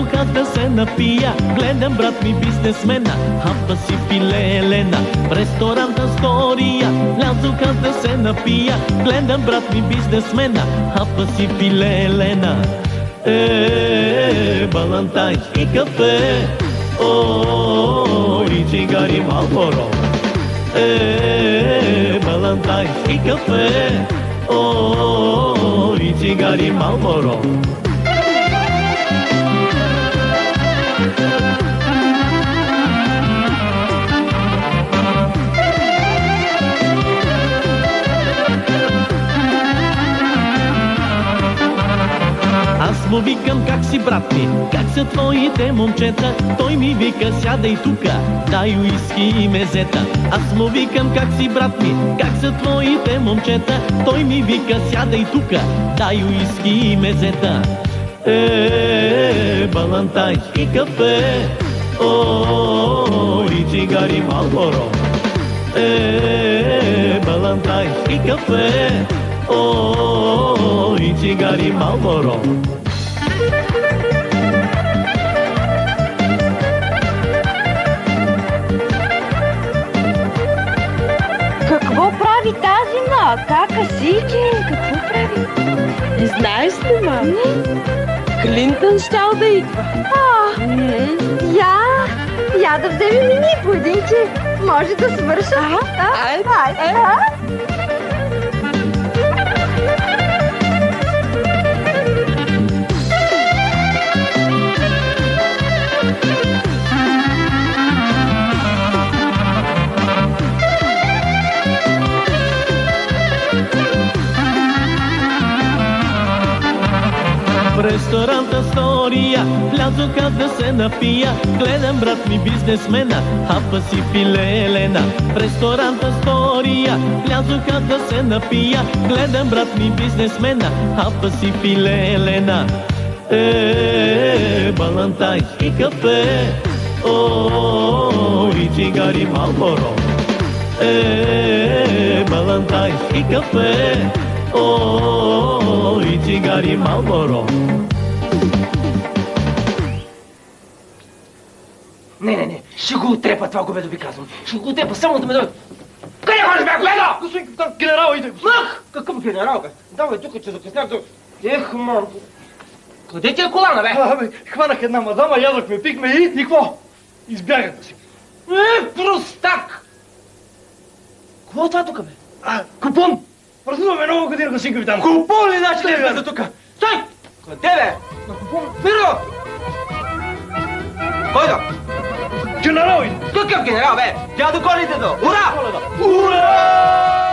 Влязох аз да се напия, гледам брат ми бизнесмена, хапа си филе Елена. В ресторанта Астория, влязох аз да се напия, гледам брат ми бизнесмена, хапа си филе Елена. Балантайнски кафе, и цигари Малборо. Балантайнски кафе, и цигари Малборо. Аз му викам: как си, брат ми, как са твоите момчета? Той ми вика: сядай тука, дай уиски и мезета. Аз му викам: как си, брат ми, как са твоите момчета? Той ми вика: сядай тука, дай уиски и мезета. Балантайнски кафе, и цигари Малборо. Балантайнски кафе, и цигари Малборо. Какво прави тази макака, Сиджин? Какво прави? Не знаеш ли, ма? Клинтън щял да идва. Я да вземем и ние по един, че може да свърша. Айде. В ресторанта Астория, влязох аз да се напия, гледам брат ми бизнесмена, хапа си филе Елена. В ресторанта Астория, влязох аз да се напия, гледам брат ми бизнесмена, хапа си филе Елена. Балантайнски кафе, и цигари Малборо. Балантайнски кафе, и цигари Малборо. Не, ще го отрепа това, което ви казвам. Ще го отрепа, само да ме дойде. Къде ходиш, бе, гледа? Господин капитан, генерал иде. Мъх! Какъв генерал, бе? Давай тук, че закъснях до... Манко. Къде ти е колана, бе? Хванах една мадама, ядохме, пихме и какво? Избягахме си. Простак! Какво е това тук, бе? Купон! Празнуваме нова година, господин капитан. Купон ли значи да е за тук? Стой! Къде, бе? На купон? Миро! Кой да? Генерал иде. Какъв генерал, бе? Дядо Коледа! Ура! Ура!